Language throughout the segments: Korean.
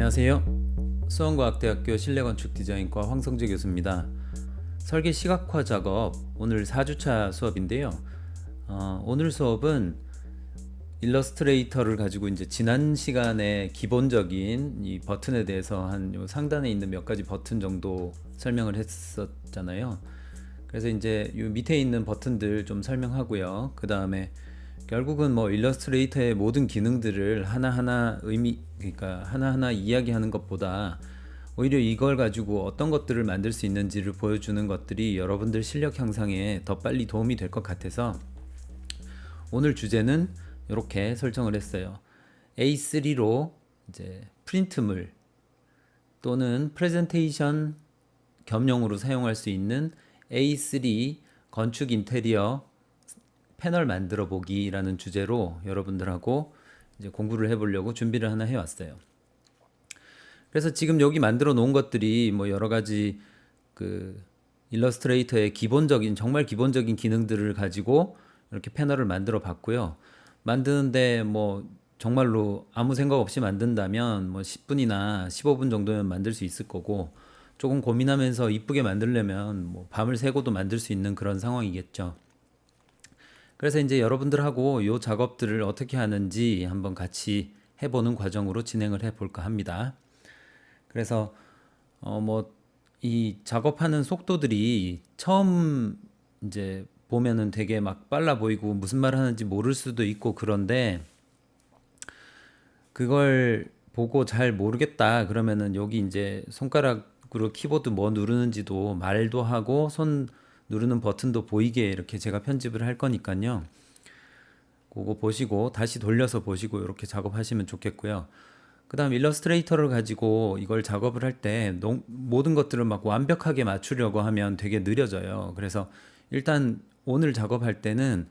안녕하세요. 수원과학대학교 실내건축디자인과 황성재 교수입니다. 설계 시각화 작업 오늘 4주차 수업인데요. 오늘 수업은 일러스트레이터를 가지고 이제 지난 시간에 기본적인 이 버튼에 대해서 한 요 상단에 있는 몇 가지 버튼 정도 설명을 했었잖아요. 그래서 이제 요 밑에 있는 버튼들 좀 설명하고요. 그 다음에 결국은 뭐 일러스트레이터의 모든 기능들을 하나하나 그러니까 하나하나 이야기하는 것보다 오히려 이걸 가지고 어떤 것들을 만들 수 있는지를 보여주는 것들이 여러분들 실력 향상에 더 빨리 도움이 될 것 같아서 오늘 주제는 이렇게 설정을 했어요. A3로 이제 프린트물 또는 프레젠테이션 겸용으로 사용할 수 있는 A3 건축 인테리어 패널 만들어 보기라는 주제로 여러분들하고 이제 공부를 해보려고 준비를 하나 해왔어요. 그래서 지금 여기 만들어 놓은 것들이 뭐 여러 가지 그 일러스트레이터의 기본적인 정말 기본적인 기능들을 가지고 이렇게 패널을 만들어 봤고요. 만드는데 뭐 정말로 아무 생각 없이 만든다면 뭐 10분이나 15분 정도면 만들 수 있을 거고, 조금 고민하면서 이쁘게 만들려면 뭐 밤을 새고도 만들 수 있는 그런 상황이겠죠. 그래서 이제 여러분들하고 이 작업들을 어떻게 하는지 한번 같이 해보는 과정으로 진행을 해볼까 합니다. 그래서 뭐 이 작업하는 속도들이 처음 이제 보면은 되게 막 빨라 보이고 무슨 말 하는지 모를 수도 있고, 그런데 그걸 보고 잘 모르겠다 그러면은 여기 이제 손가락으로 키보드 뭐 누르는지도 말도 하고 손 누르는 버튼도 보이게 이렇게 제가 편집을 할 거니까요. 그거 보시고 다시 돌려서 보시고 이렇게 작업하시면 좋겠고요. 그 다음 일러스트레이터를 가지고 이걸 작업을 할 때 모든 것들을 막 완벽하게 맞추려고 하면 되게 느려져요. 그래서 일단 오늘 작업할 때는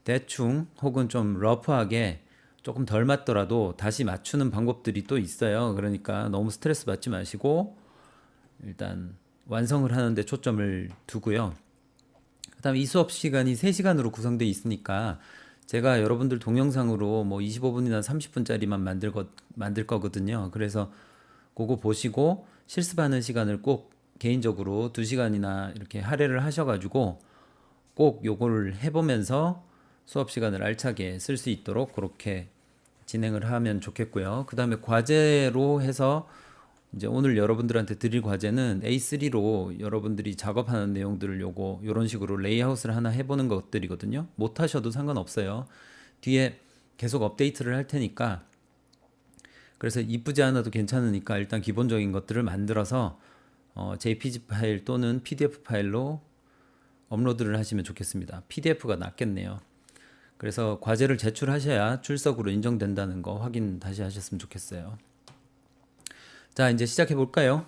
대충 혹은 좀 러프하게 조금 덜 맞더라도 다시 맞추는 방법들이 또 있어요. 그러니까 너무 스트레스 받지 마시고 일단 완성을 하는데 초점을 두고요. 그 다음 이 수업 시간이 3시간으로 구성되어 있으니까 제가 여러분들 동영상으로 뭐 25분이나 30분짜리만 만들 거거든요. 그래서 그거 보시고 실습하는 시간을 꼭 개인적으로 2시간이나 이렇게 할애를 하셔가지고 꼭 요거를 해보면서 수업 시간을 알차게 쓸 수 있도록 그렇게 진행을 하면 좋겠고요. 그 다음에 과제로 해서 이제 오늘 여러분들한테 드릴 과제는 A3로 여러분들이 작업하는 내용들을 요런 식으로 레이아웃을 하나 해보는 것들이거든요. 못 하셔도 상관없어요. 뒤에 계속 업데이트를 할 테니까, 그래서 이쁘지 않아도 괜찮으니까 일단 기본적인 것들을 만들어서 JPG 파일 또는 PDF 파일로 업로드를 하시면 좋겠습니다. PDF가 낫겠네요. 그래서 과제를 제출하셔야 출석으로 인정된다는 거 확인 다시 하셨으면 좋겠어요. 자, 이제 시작해 볼까요?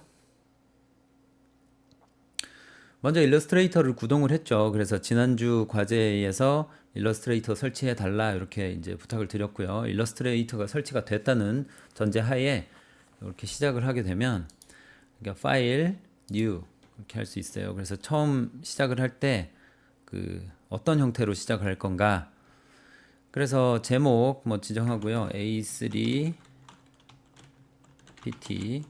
먼저 일러스트레이터를 구동을 했죠. 그래서 지난주 과제에서 일러스트레이터 설치해 달라 이렇게 이제 부탁을 드렸고요. 일러스트레이터가 설치가 됐다는 전제 하에 이렇게 시작을 하게 되면, 그러니까 파일, new 이렇게 할 수 있어요. 그래서 처음 시작을 할 때 그 어떤 형태로 시작할 건가. 그래서 제목 뭐 지정하고요. A3 PT.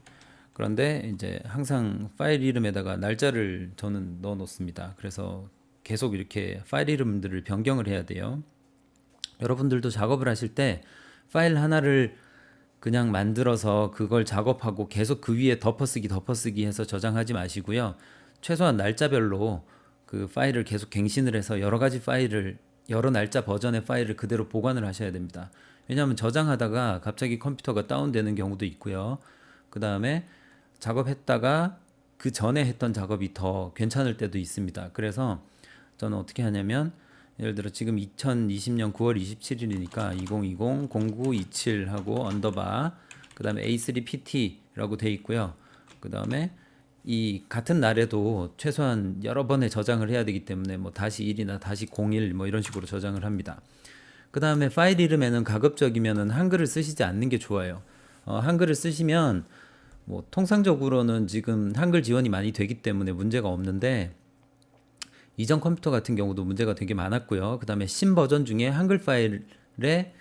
그런데 이제 항상 파일 이름에다가 날짜를 저는 넣어 놓습니다. 그래서 계속 이렇게 파일 이름들을 변경을 해야 돼요. 여러분들도 작업을 하실 때 파일 하나를 그냥 만들어서 그걸 작업하고 계속 그 위에 덮어쓰기 해서 저장하지 마시고요. 최소한 날짜별로 그 파일을 계속 갱신을 해서 여러 가지 파일을, 여러 날짜 버전의 파일을 그대로 보관을 하셔야 됩니다. 왜냐하면 저장하다가 갑자기 컴퓨터가 다운되는 경우도 있고요. 그 다음에 작업했다가 그 전에 했던 작업이 더 괜찮을 때도 있습니다. 그래서 저는 어떻게 하냐면, 예를 들어 지금 2020년 9월 27일이니까 2020 0927 하고 언더바 그 다음에 A3PT라고 돼 있고요. 그 다음에 이 같은 날에도 최소한 여러 번의 저장을 해야 되기 때문에 뭐 다시 1이나 다시 01 뭐 이런 식으로 저장을 합니다. 그 다음에 파일 이름에는 가급적이면은 한글을 쓰시지 않는 게 좋아요. 한글을 쓰시면 뭐 통상적으로는 지금 한글 지원이 많이 되기 때문에 문제가 없는데, 이전 컴퓨터 같은 경우도 문제가 되게 많았고요. 그 다음에 신버전 중에 한글 파일에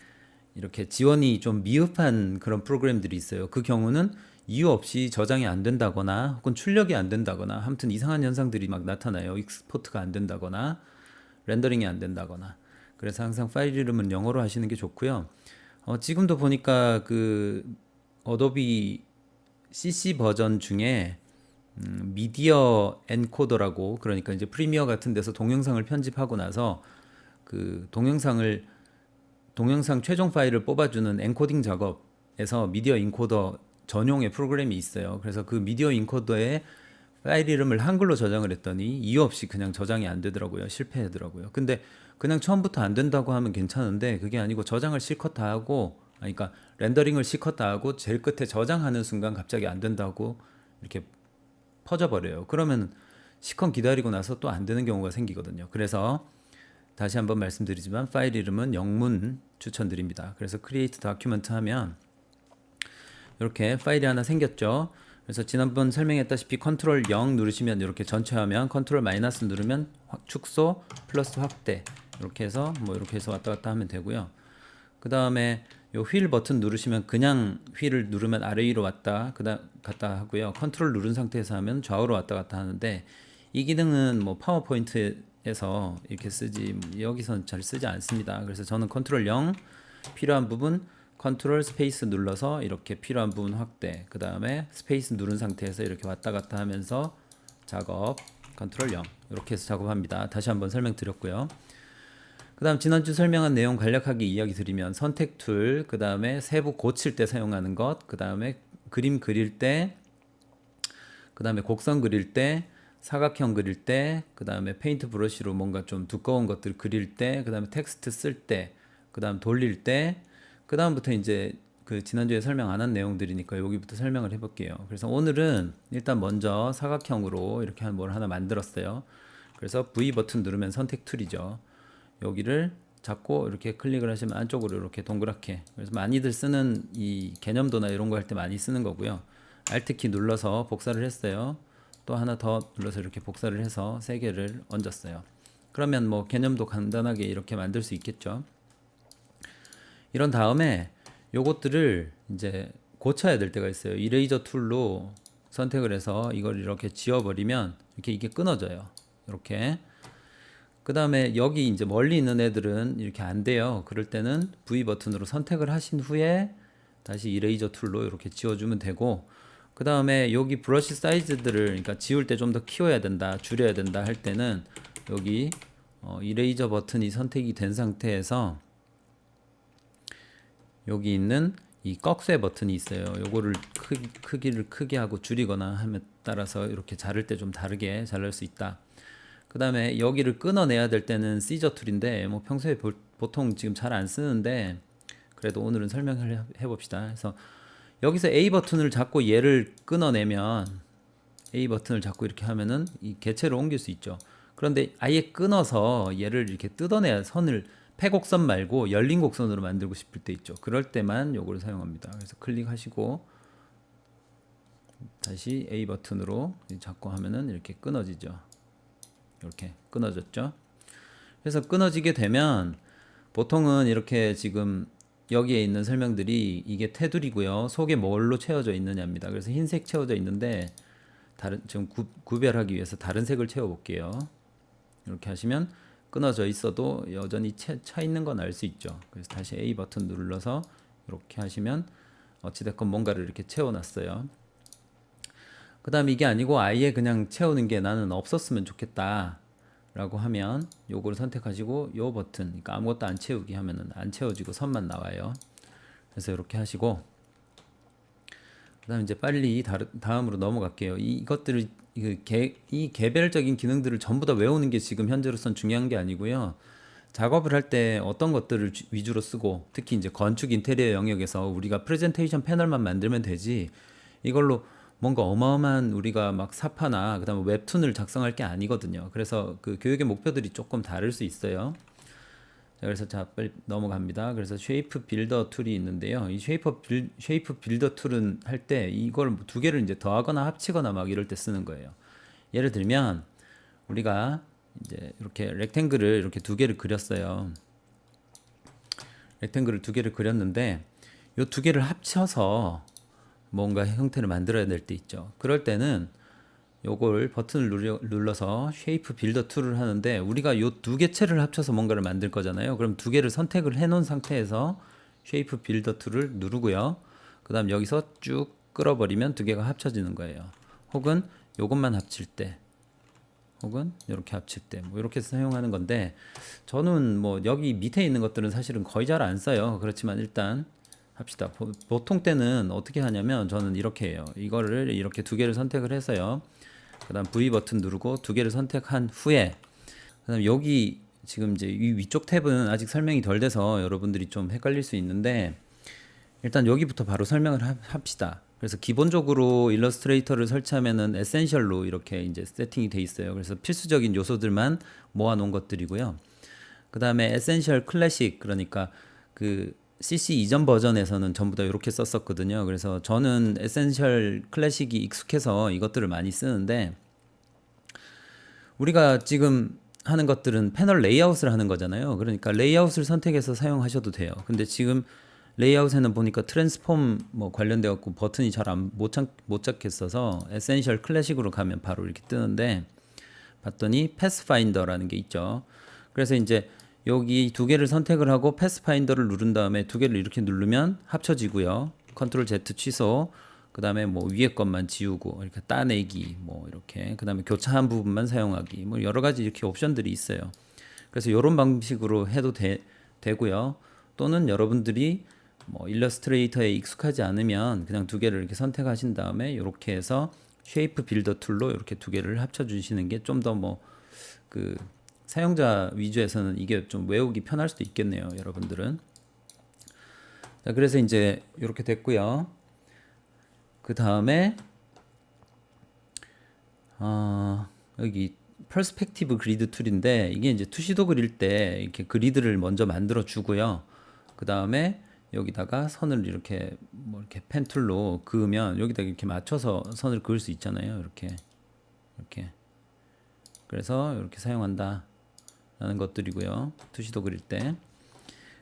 이렇게 지원이 좀 미흡한 그런 프로그램들이 있어요. 그 경우는 이유 없이 저장이 안 된다거나 혹은 출력이 안 된다거나 아무튼 이상한 현상들이 막 나타나요. 익스포트가 안 된다거나 렌더링이 안 된다거나. 그래서 항상 파일 이름은 영어로 하시는 게 좋고요. 지금도 보니까 그 어도비 CC 버전 중에 미디어 엔코더라고, 그러니까 이제 프리미어 같은 데서 동영상을 편집하고 나서 그 동영상 최종 파일을 뽑아주는 엔코딩 작업에서 미디어 인코더 전용의 프로그램이 있어요. 그래서 그 미디어 인코더에 파일 이름을 한글로 저장을 했더니 이유 없이 그냥 저장이 안 되더라고요. 실패하더라고요. 근데 그냥 처음부터 안 된다고 하면 괜찮은데 그게 아니고 저장을 실컷 다 하고, 그러니까 렌더링을 실컷 다 하고 제일 끝에 저장하는 순간 갑자기 안 된다고 이렇게 퍼져버려요. 그러면 시컨 기다리고 나서 또 안 되는 경우가 생기거든요. 그래서 다시 한번 말씀드리지만 파일 이름은 영문 추천드립니다. 그래서 create document 하면 이렇게 파일이 하나 생겼죠. 그래서 지난번 설명했다시피 컨트롤 0 누르시면 이렇게 전체 화면, 컨트롤 마이너스 누르면 축소 플러스 확대, 이렇게 해서 뭐 이렇게 해서 왔다 갔다 하면 되고요. 그 다음에 요 휠 버튼 누르시면 그냥 휠을 누르면 아래 위로 왔다 갔다 하고요. 컨트롤 누른 상태에서 하면 좌우로 왔다 갔다 하는데, 이 기능은 뭐 파워포인트에서 이렇게 쓰지 여기서는 잘 쓰지 않습니다. 그래서 저는 컨트롤 0 필요한 부분 컨트롤 스페이스 눌러서 이렇게 필요한 부분 확대, 그 다음에 스페이스 누른 상태에서 이렇게 왔다 갔다 하면서 작업, 컨트롤 0 이렇게 해서 작업합니다. 다시 한번 설명드렸고요. 그 다음 지난주 설명한 내용 간략하게 이야기 드리면 선택 툴, 그 다음에 세부 고칠 때 사용하는 것, 그 다음에 그림 그릴 때, 그 다음에 곡선 그릴 때, 사각형 그릴 때, 그 다음에 페인트 브러쉬로 뭔가 좀 두꺼운 것들 그릴 때, 그 다음에 텍스트 쓸 때, 그 다음 돌릴 때, 그 다음부터 이제 그 지난주에 설명 안 한 내용들이니까 여기부터 설명을 해볼게요. 그래서 오늘은 일단 먼저 사각형으로 이렇게 뭘 하나 만들었어요. 그래서 V 버튼 누르면 선택 툴이죠. 여기를 잡고 이렇게 클릭을 하시면 안쪽으로 이렇게 동그랗게, 그래서 많이들 쓰는 이 개념도나 이런 거 할 때 많이 쓰는 거고요. Alt키 눌러서 복사를 했어요. 또 하나 더 눌러서 이렇게 복사를 해서 세 개를 얹었어요. 그러면 뭐 개념도 간단하게 이렇게 만들 수 있겠죠. 이런 다음에 요것들을 이제 고쳐야 될 때가 있어요. 이레이저 툴로 선택을 해서 이걸 이렇게 지워버리면 이렇게 이게 끊어져요. 이렇게. 그 다음에 여기 이제 멀리 있는 애들은 이렇게 안 돼요. 그럴 때는 V 버튼으로 선택을 하신 후에 다시 이레이저 툴로 이렇게 지워주면 되고, 그 다음에 여기 브러쉬 사이즈들을, 그러니까 지울 때 좀 더 키워야 된다, 줄여야 된다 할 때는 여기 이레이저 버튼이 선택이 된 상태에서 여기 있는 이 꺽쇠 버튼이 있어요. 요거를 크기를 크게 하고 줄이거나 함에 따라서 이렇게 자를 때 좀 다르게 자를 수 있다. 그 다음에 여기를 끊어내야 될 때는 시저 툴인데 뭐 평소에 보통 지금 잘 안 쓰는데 그래도 오늘은 설명을 해봅시다. 그래서 여기서 A 버튼을 잡고 얘를 끊어내면, A 버튼을 잡고 이렇게 하면은 이 개체를 옮길 수 있죠. 그런데 아예 끊어서 얘를 이렇게 뜯어내야, 선을 폐곡선 말고 열린 곡선으로 만들고 싶을 때 있죠. 그럴 때만 요거를 사용합니다. 그래서 클릭하시고 다시 A 버튼으로 잡고 하면은 이렇게 끊어지죠. 이렇게 끊어졌죠. 그래서 끊어지게 되면 보통은 이렇게 지금 여기에 있는 설명들이 이게 테두리고요. 속에 뭘로 채워져 있느냐입니다. 그래서 흰색 채워져 있는데 지금 구별하기 위해서 다른 색을 채워 볼게요. 이렇게 하시면 끊어져 있어도 여전히 차 있는 건 알 수 있죠. 그래서 다시 A 버튼 눌러서 이렇게 하시면 어찌됐건 뭔가를 이렇게 채워놨어요. 그 다음 이게 아니고 아예 그냥 채우는 게 나는 없었으면 좋겠다 라고 하면 요거를 선택하시고 요 버튼, 그러니까 아무것도 안 채우기 하면은 안 채워지고 선만 나와요. 그래서 이렇게 하시고, 그 다음 이제 빨리 다음으로 넘어갈게요. 이것들을 이 개별적인 기능들을 전부 다 외우는 게 지금 현재로선 중요한 게 아니고요. 작업을 할 때 어떤 것들을 위주로 쓰고, 특히 이제 건축 인테리어 영역에서 우리가 프레젠테이션 패널만 만들면 되지 이걸로 뭔가 어마어마한 우리가 막 사파나 그다음에 웹툰을 작성할 게 아니거든요. 그래서 그 교육의 목표들이 조금 다를 수 있어요. 자, 그래서 자 빨리 넘어갑니다. 그래서 쉐이프 빌더 툴이 있는데요. 이 쉐이프 빌더 툴은 할 때 이걸 두 개를 이제 더하거나 합치거나 막 이럴 때 쓰는 거예요. 예를 들면 우리가 이제 이렇게 렉탱글을 이렇게 두 개를 그렸어요. 렉탱글을 두 개를 그렸는데 이 두 개를 합쳐서 뭔가 형태를 만들어야 될 때 있죠. 그럴 때는 요걸 버튼을 눌러서 쉐이프 빌더 툴을 하는데, 우리가 요 두 개체를 합쳐서 뭔가를 만들 거잖아요. 그럼 두 개를 선택을 해 놓은 상태에서 쉐이프 빌더 툴을 누르고요. 그 다음 여기서 쭉 끌어버리면 두 개가 합쳐지는 거예요. 혹은 요것만 합칠 때, 혹은 이렇게 합칠 때, 뭐 이렇게 사용하는 건데, 저는 뭐 여기 밑에 있는 것들은 사실은 거의 잘 안 써요. 그렇지만 일단 합시다. 보통 때는 어떻게 하냐면 저는 이렇게 해요. 이거를 이렇게 두 개를 선택을 해서요. 그 다음 V 버튼 누르고 두 개를 선택한 후에, 그 다음 여기 지금 이제 이 위쪽 탭은 아직 설명이 덜 돼서 여러분들이 좀 헷갈릴 수 있는데, 일단 여기부터 바로 설명을 합시다. 그래서 기본적으로 일러스트레이터를 설치하면은 에센셜로 이렇게 이제 세팅이 돼 있어요. 그래서 필수적인 요소들만 모아 놓은 것들이고요. 그 다음에 에센셜 클래식, 그러니까 그 CC 이전 버전에서는 전부 다 이렇게 썼었거든요. 그래서 저는 에센셜 클래식이 익숙해서 이것들을 많이 쓰는데, 우리가 지금 하는 것들은 패널 레이아웃을 하는 거잖아요. 그러니까 레이아웃을 선택해서 사용하셔도 돼요. 근데 지금 레이아웃에는 보니까 트랜스폼 뭐 관련돼 갖고 버튼이 잘 못 찾겠어서 에센셜 클래식으로 가면 바로 이렇게 뜨는데, 봤더니 패스파인더라는 게 있죠. 그래서 이제 여기 두 개를 선택을 하고 패스파인더를 누른 다음에 두 개를 이렇게 누르면 합쳐지고요. 컨트롤 Z 취소, 그 다음에 뭐 위에 것만 지우고 이렇게 따내기, 뭐 이렇게, 그 다음에 교차한 부분만 사용하기, 뭐 여러 가지 이렇게 옵션들이 있어요. 그래서 이런 방식으로 해도 되고요. 또는 여러분들이 뭐 일러스트레이터에 익숙하지 않으면 그냥 두 개를 이렇게 선택하신 다음에 이렇게 해서 쉐이프 빌더 툴로 이렇게 두 개를 합쳐 주시는 게 좀 더 뭐 그 사용자 위주에서는 이게 좀 외우기 편할 수도 있겠네요, 여러분들은. 자, 그래서 이제 이렇게 됐고요. 그 다음에 여기 퍼스펙티브 그리드 툴인데, 이게 이제 투시도 그릴 때 이렇게 그리드를 먼저 만들어 주고요. 그 다음에 여기다가 선을 이렇게 뭐 이렇게 펜 툴로 그으면 여기다 이렇게 맞춰서 선을 그을 수 있잖아요. 이렇게. 그래서 이렇게 사용한다 라는 것들이고요. 투시도 그릴 때.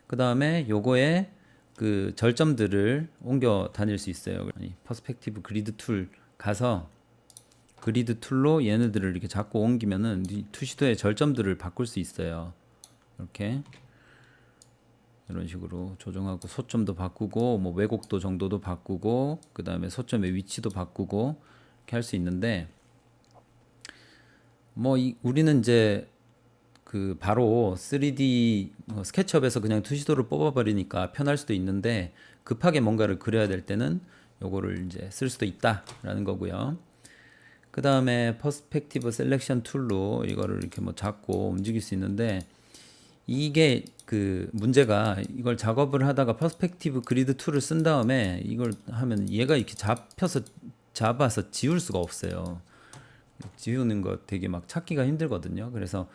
그 다음에 요거에 그 절점들을 옮겨 다닐 수 있어요. 퍼스펙티브 그리드 툴 가서 그리드 툴로 얘네들을 이렇게 잡고 옮기면은 이 투시도의 절점들을 바꿀 수 있어요. 이렇게 이런 식으로 조정하고, 소점도 바꾸고, 뭐 왜곡도 정도도 바꾸고, 그 다음에 소점의 위치도 바꾸고 이렇게 할 수 있는데, 뭐 우리는 이제 그 바로 3D 스케치업에서 그냥 투시도를 뽑아버리니까 편할 수도 있는데, 급하게 뭔가를 그려야 될 때는 요거를 이제 쓸 수도 있다라는 거고요. 그 다음에 퍼스펙티브 셀렉션 툴로 이거를 이렇게 뭐 잡고 움직일 수 있는데, 이게 그 문제가, 이걸 작업을 하다가 퍼스펙티브 그리드 툴을 쓴 다음에 이걸 하면 얘가 이렇게 잡아서 지울 수가 없어요. 지우는 거 되게 막 찾기가 힘들거든요. 그래서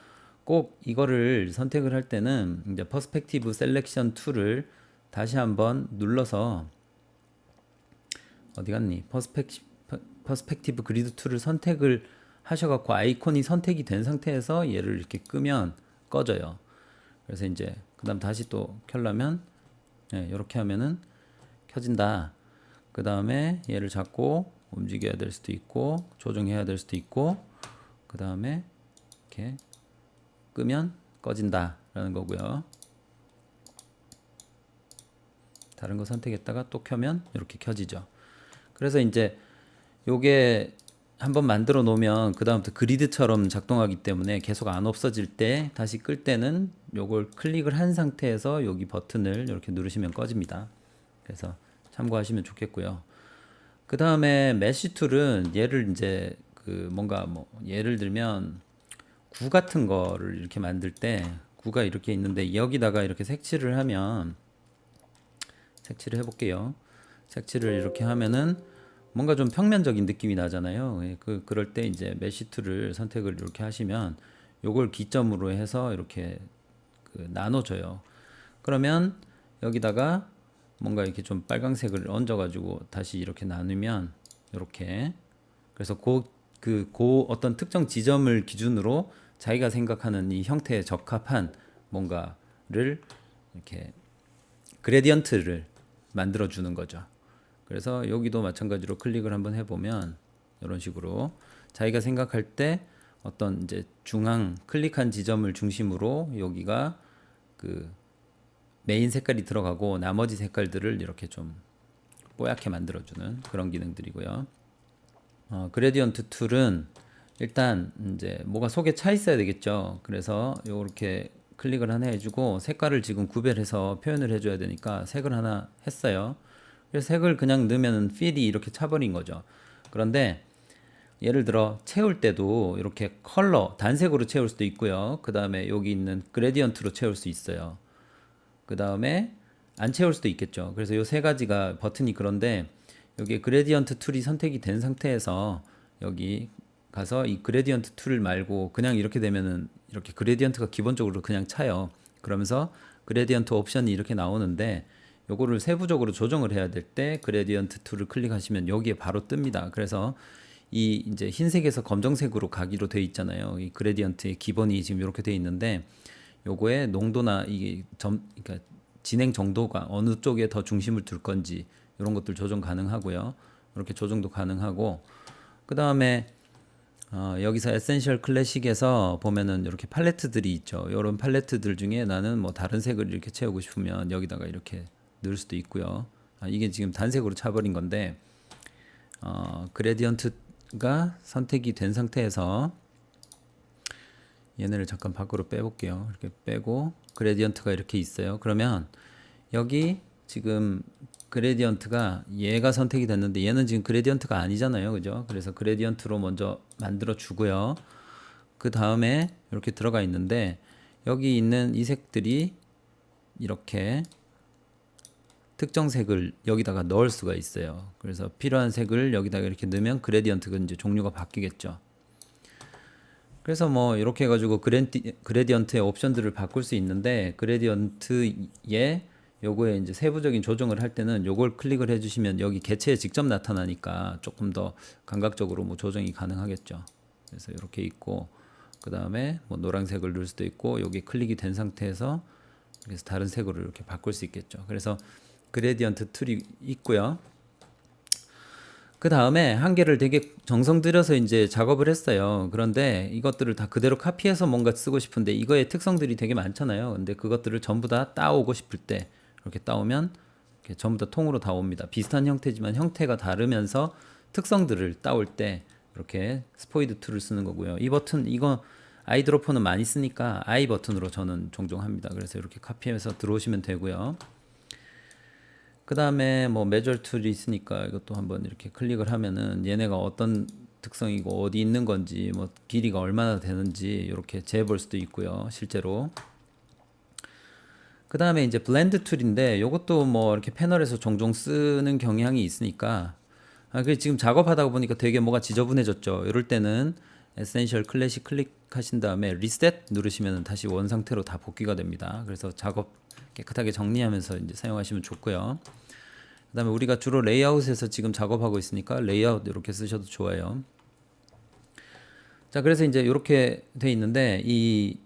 꼭 이거를 선택을 할 때는 이제 퍼스펙티브 셀렉션 툴을 다시 한번 눌러서, 어디 갔니? 퍼스펙티브 그리드 툴을 선택을 하셔갖고 아이콘이 선택이 된 상태에서 얘를 이렇게 끄면 꺼져요. 그래서 이제 그 다음 다시 또 켜려면 이렇게 하면은 켜진다. 그 다음에 얘를 잡고 움직여야 될 수도 있고 조정해야 될 수도 있고, 그 다음에 이렇게 끄면 꺼진다 라는 거고요. 다른 거 선택했다가 또 켜면 이렇게 켜지죠. 그래서 이제 요게 한번 만들어 놓으면 그 다음부터 그리드처럼 작동하기 때문에 계속 안 없어질 때, 다시 끌 때는 요걸 클릭을 한 상태에서 여기 버튼을 이렇게 누르시면 꺼집니다. 그래서 참고하시면 좋겠고요. 그 다음에 메쉬 툴은 얘를 이제 그 뭔가 뭐 예를 들면 구 같은 거를 이렇게 만들 때, 구가 이렇게 있는데 여기다가 이렇게 색칠을 하면, 색칠을 해볼게요. 색칠을 이렇게 하면은 뭔가 좀 평면적인 느낌이 나잖아요. 그럴 때 이제 메쉬 툴을 선택을 이렇게 하시면 요걸 기점으로 해서 이렇게 그 나눠줘요. 그러면 여기다가 뭔가 이렇게 좀 빨강색을 얹어가지고 다시 이렇게 나누면 이렇게, 그래서 어떤 특정 지점을 기준으로 자기가 생각하는 이 형태에 적합한 뭔가를 이렇게 그레디언트를 만들어 주는 거죠. 그래서 여기도 마찬가지로 클릭을 한번 해보면 이런 식으로 자기가 생각할 때 어떤 이제 중앙 클릭한 지점을 중심으로 여기가 그 메인 색깔이 들어가고 나머지 색깔들을 이렇게 좀 뽀얗게 만들어주는 그런 기능들이고요. 그레디언트 툴은 일단 이제 뭐가 속에 차 있어야 되겠죠. 그래서 이렇게 클릭을 하나 해주고 색깔을 지금 구별해서 표현을 해줘야 되니까 색을 하나 했어요. 그래서 색을 그냥 넣으면 필이 이렇게 차버린 거죠. 그런데 예를 들어 채울 때도 이렇게 컬러 단색으로 채울 수도 있고요. 그 다음에 여기 있는 그레디언트로 채울 수 있어요. 그 다음에 안 채울 수도 있겠죠. 그래서 이 세 가지가 버튼이 그런데 여기 그레디언트 툴이 선택이 된 상태에서 여기 가서 이 그레디언트 툴 말고 그냥 이렇게 되면은 이렇게 그레디언트가 기본적으로 그냥 차요. 그러면서 그레디언트 옵션이 이렇게 나오는데 요거를 세부적으로 조정을 해야 될 때 그레디언트 툴을 클릭하시면 여기에 바로 뜹니다. 그래서 이 이제 흰색에서 검정색으로 가기로 돼 있잖아요. 이 그레디언트의 기본이 지금 이렇게 돼 있는데 요거의 농도나 이게 그러니까 진행 정도가 어느 쪽에 더 중심을 둘 건지 이런 것들 조정 가능하고요. 이렇게 조정도 가능하고 그 다음에 여기서 에센셜 클래식에서 보면은 이렇게 팔레트들이 있죠. 이런 팔레트들 중에 나는 뭐 다른 색을 이렇게 채우고 싶으면 여기다가 이렇게 넣을 수도 있고요. 이게 지금 단색으로 차버린 건데 그레디언트가 선택이 된 상태에서 얘네를 잠깐 밖으로 빼볼게요. 이렇게 빼고 그레디언트가 이렇게 있어요. 그러면 여기 지금 그레디언트가 얘가 선택이 됐는데 얘는 지금 그레디언트가 아니잖아요. 그죠? 그래서 그레디언트로 먼저 만들어 주고요. 그 다음에 이렇게 들어가 있는데 여기 있는 이 색들이 이렇게 특정 색을 여기다가 넣을 수가 있어요. 그래서 필요한 색을 여기다가 이렇게 넣으면 그레디언트가 이제 종류가 바뀌겠죠. 그래서 뭐 이렇게 해가지고 그레디언트의 옵션들을 바꿀 수 있는데 그레디언트에 요거에 이제 세부적인 조정을 할 때는 요걸 클릭을 해주시면 여기 개체에 직접 나타나니까 조금 더 감각적으로 뭐 조정이 가능하겠죠. 그래서 이렇게 있고 그 다음에 뭐 노란색을 넣을 수도 있고 여기 클릭이 된 상태에서 그래서 다른 색으로 이렇게 바꿀 수 있겠죠. 그래서 그레디언트 툴이 있고요. 그 다음에 한 개를 되게 정성 들여서 이제 작업을 했어요. 그런데 이것들을 다 그대로 카피해서 뭔가 쓰고 싶은데 이거의 특성들이 되게 많잖아요. 근데 그것들을 전부 다 따오고 싶을 때 이렇게 따오면 이렇게 전부 다 통으로 다 옵니다. 비슷한 형태지만 형태가 다르면서 특성들을 따올 때 이렇게 스포이드 툴을 쓰는 거고요. 이 버튼 이거 아이드로퍼는 많이 쓰니까 I 버튼으로 저는 종종 합니다. 그래서 이렇게 카피해서 들어오시면 되고요. 그 다음에 뭐 메저 툴이 있으니까 이것도 한번 이렇게 클릭을 하면은 얘네가 어떤 특성이고 어디 있는 건지 뭐 길이가 얼마나 되는지 이렇게 재볼 수도 있고요. 실제로. 그 다음에 이제 블렌드 툴인데 이것도 뭐 이렇게 패널에서 종종 쓰는 경향이 있으니까 그 지금 작업하다 보니까 되게 뭐가 지저분해졌죠. 이럴 때는 에센셜 클래식 클릭하신 다음에 리셋 누르시면 다시 원 상태로 다 복귀가 됩니다. 그래서 작업 깨끗하게 정리하면서 이제 사용하시면 좋고요. 그 다음에 우리가 주로 레이아웃에서 지금 작업하고 있으니까 레이아웃 이렇게 쓰셔도 좋아요. 자, 그래서 이제 이렇게 돼 있는데 이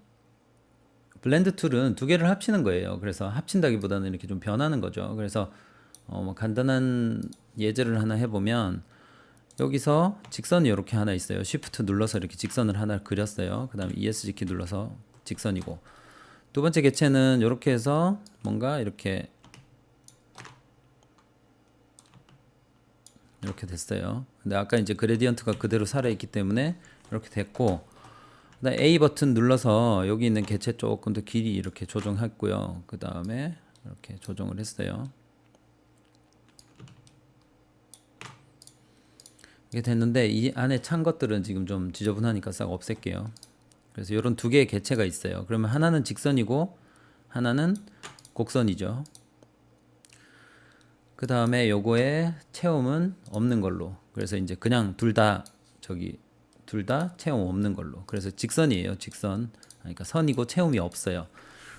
블렌드 툴은 두 개를 합치는 거예요. 그래서 합친다기보다는 이렇게 좀 변하는 거죠. 그래서 뭐 간단한 예제를 하나 해보면 여기서 직선이 이렇게 하나 있어요. Shift 눌러서 이렇게 직선을 하나 그렸어요. 그 다음에 ESC 키 눌러서 직선이고 두 번째 개체는 이렇게 해서 뭔가 이렇게 됐어요. 근데 아까 이제 그레디언트가 그대로 살아있기 때문에 이렇게 됐고 그다음에 A 버튼 눌러서 여기 있는 개체 조금 더 길이 이렇게 조정했고요. 그 다음에 이렇게 조정을 했어요. 이게 됐는데 이 안에 찬 것들은 지금 좀 지저분하니까 싹 없앨게요. 그래서 이런 두 개의 개체가 있어요. 그러면 하나는 직선이고 하나는 곡선이죠. 그 다음에 요거의 체험은 없는 걸로. 그래서 이제 그냥 둘 다 체험 없는 걸로. 그래서 직선이에요. 직선. 그러니까 선이고 체험이 없어요.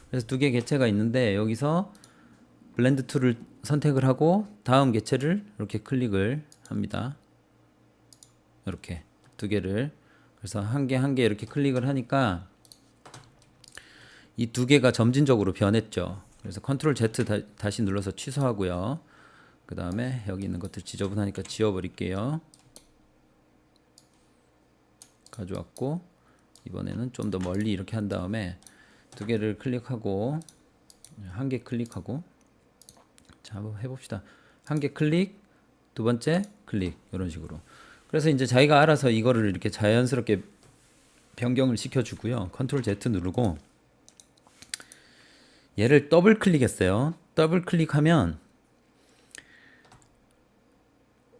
그래서 두 개 개체가 있는데 여기서 블렌드 툴을 선택을 하고 다음 개체를 이렇게 클릭을 합니다. 이렇게 두 개를. 그래서 한 개 한 개 이렇게 클릭을 하니까 이 두 개가 점진적으로 변했죠. 그래서 컨트롤 Z 다시 눌러서 취소하고요. 그 다음에 여기 있는 것들 지저분하니까 지워버릴게요. 가져왔고 이번에는 좀 더 멀리 이렇게 한 다음에 두 개를 클릭하고 한 개 클릭하고 자 한번 해봅시다. 한 개 클릭, 두 번째 클릭 이런 식으로. 그래서 이제 자기가 알아서 이거를 이렇게 자연스럽게 변경을 시켜주고요. 컨트롤 Z 누르고 얘를 더블 클릭했어요. 더블 클릭하면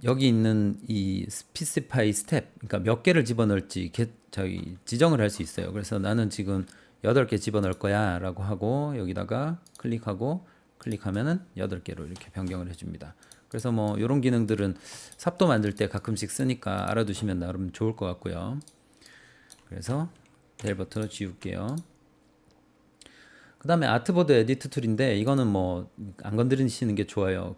여기 있는 이 스피시파이 스텝, 그러니까 몇 개를 집어넣을지 저기 지정을 할 수 있어요. 그래서 나는 지금 8개 집어넣을 거야 라고 하고 여기다가 클릭하고 클릭하면은 8개로 이렇게 변경을 해줍니다. 그래서 뭐 이런 기능들은 삽도 만들 때 가끔씩 쓰니까 알아두시면 나름 좋을 것 같고요. 그래서 델 버튼을 지울게요. 그 다음에 아트보드 에디트 툴인데 이거는 뭐 안 건드리시는 게 좋아요.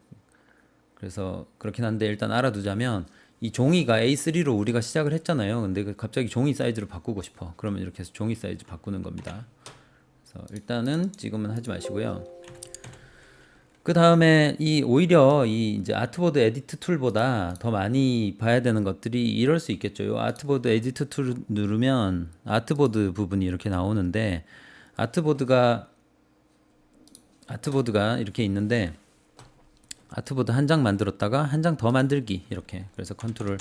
그래서 그렇긴 한데 일단 알아두자면 이 종이가 A3로 우리가 시작을 했잖아요. 근데 갑자기 종이 사이즈로 바꾸고 싶어. 그러면 이렇게 해서 종이 사이즈 바꾸는 겁니다. 그래서 일단은 지금은 하지 마시고요. 그 다음에 이 오히려 이 이제 아트보드 에디트 툴보다 더 많이 봐야 되는 것들이 이럴 수 있겠죠. 요 아트보드 에디트 툴 누르면 아트보드 부분이 이렇게 나오는데 아트보드가 이렇게 있는데 아트보드 한 장 만들었다가 한 장 더 만들기 이렇게. 그래서 컨트롤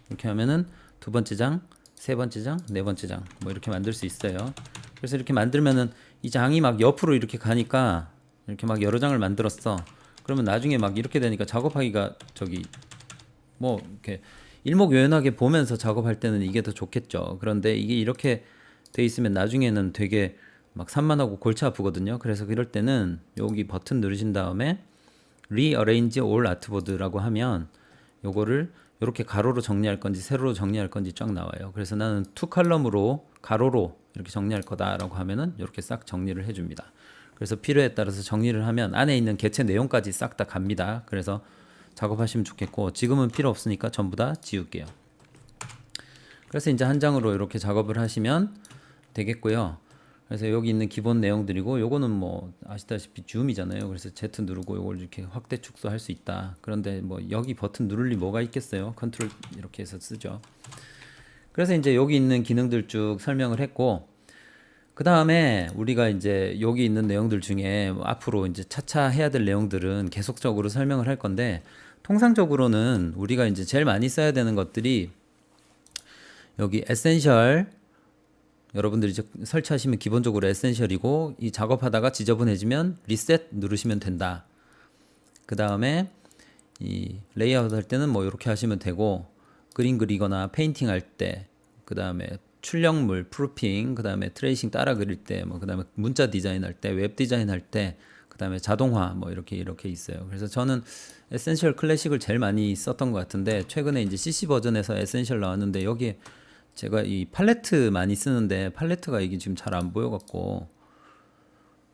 이렇게 하면은 두 번째 장, 세 번째 장, 네 번째 장 뭐 이렇게 만들 수 있어요. 그래서 이렇게 만들면은 이 장이 막 옆으로 이렇게 가니까 이렇게 막 여러 장을 만들었어. 그러면 나중에 막 이렇게 되니까 작업하기가 저기 뭐 이렇게 일목요연하게 보면서 작업할 때는 이게 더 좋겠죠. 그런데 이게 이렇게 돼 있으면 나중에는 되게 막 산만하고 골치 아프거든요. 그래서 그럴 때는 여기 버튼 누르신 다음에 Rearrange All Artboard라고 하면 요거를 이렇게 가로로 정리할 건지 세로로 정리할 건지 쫙 나와요. 그래서 나는 투 컬럼으로 가로로 이렇게 정리할 거다라고 하면은 이렇게 싹 정리를 해줍니다. 그래서 필요에 따라서 정리를 하면 안에 있는 개체 내용까지 싹 다 갑니다. 그래서 작업하시면 좋겠고 지금은 필요 없으니까 전부 다 지울게요. 그래서 이제 한 장으로 이렇게 작업을 하시면 되겠고요. 그래서 여기 있는 기본 내용들이고 요거는 뭐 아시다시피 줌이잖아요. 그래서 Z 누르고 요걸 이렇게 확대 축소할 수 있다. 그런데 뭐 여기 버튼 누를 리 뭐가 있겠어요. 컨트롤 이렇게 해서 쓰죠. 그래서 이제 여기 있는 기능들 쭉 설명을 했고 그 다음에 우리가 이제 여기 있는 내용들 중에 앞으로 이제 차차 해야 될 내용들은 계속적으로 설명을 할 건데 통상적으로는 우리가 이제 제일 많이 써야 되는 것들이 여기 에센셜 여러분들이 이제 설치하시면 기본적으로 에센셜이고 이 작업하다가 지저분해지면 리셋 누르시면 된다. 그 다음에 이 레이아웃 할 때는 뭐 이렇게 하시면 되고 그림 그리거나 페인팅 할 때 그 다음에 출력물 프루핑 그 다음에 트레이싱 따라 그릴 때 뭐 그 다음에 문자 디자인 할 때 웹 디자인 할 때 그 다음에 자동화 뭐 이렇게 있어요. 그래서 저는 에센셜 클래식을 제일 많이 썼던 것 같은데 최근에 이제 CC 버전에서 에센셜 나왔는데 여기에 제가 이 팔레트 많이 쓰는데 팔레트가 이게 지금 잘 안 보여 갖고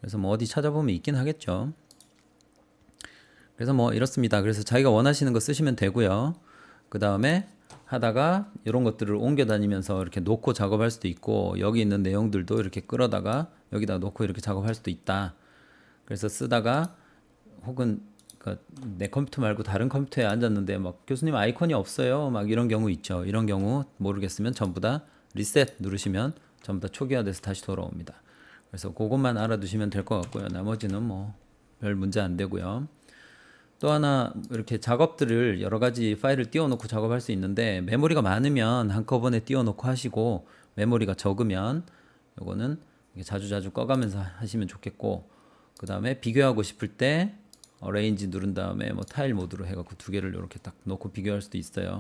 그래서 뭐 어디 찾아보면 있긴 하겠죠. 그래서 뭐 이렇습니다. 그래서 자기가 원하시는 거 쓰시면 되고요. 그 다음에 하다가 이런 것들을 옮겨 다니면서 이렇게 놓고 작업할 수도 있고 여기 있는 내용들도 이렇게 끌어다가 여기다 놓고 이렇게 작업할 수도 있다. 그래서 쓰다가 혹은 그러니까 내 컴퓨터 말고 다른 컴퓨터에 앉았는데 막 교수님 아이콘이 없어요. 막 이런 경우 있죠. 이런 경우 모르겠으면 전부 다 리셋 누르시면 전부 다 초기화돼서 다시 돌아옵니다. 그래서 그것만 알아두시면 될 것 같고요. 나머지는 뭐 별 문제 안 되고요. 또 하나 이렇게 작업들을 여러 가지 파일을 띄워놓고 작업할 수 있는데 메모리가 많으면 한꺼번에 띄워놓고 하시고 메모리가 적으면 요거는 자주자주 꺼가면서 하시면 좋겠고 그 다음에 비교하고 싶을 때 어레인지 누른 다음에 뭐 타일 모드로 해갖고 두 개를 이렇게 딱 놓고 비교할 수도 있어요.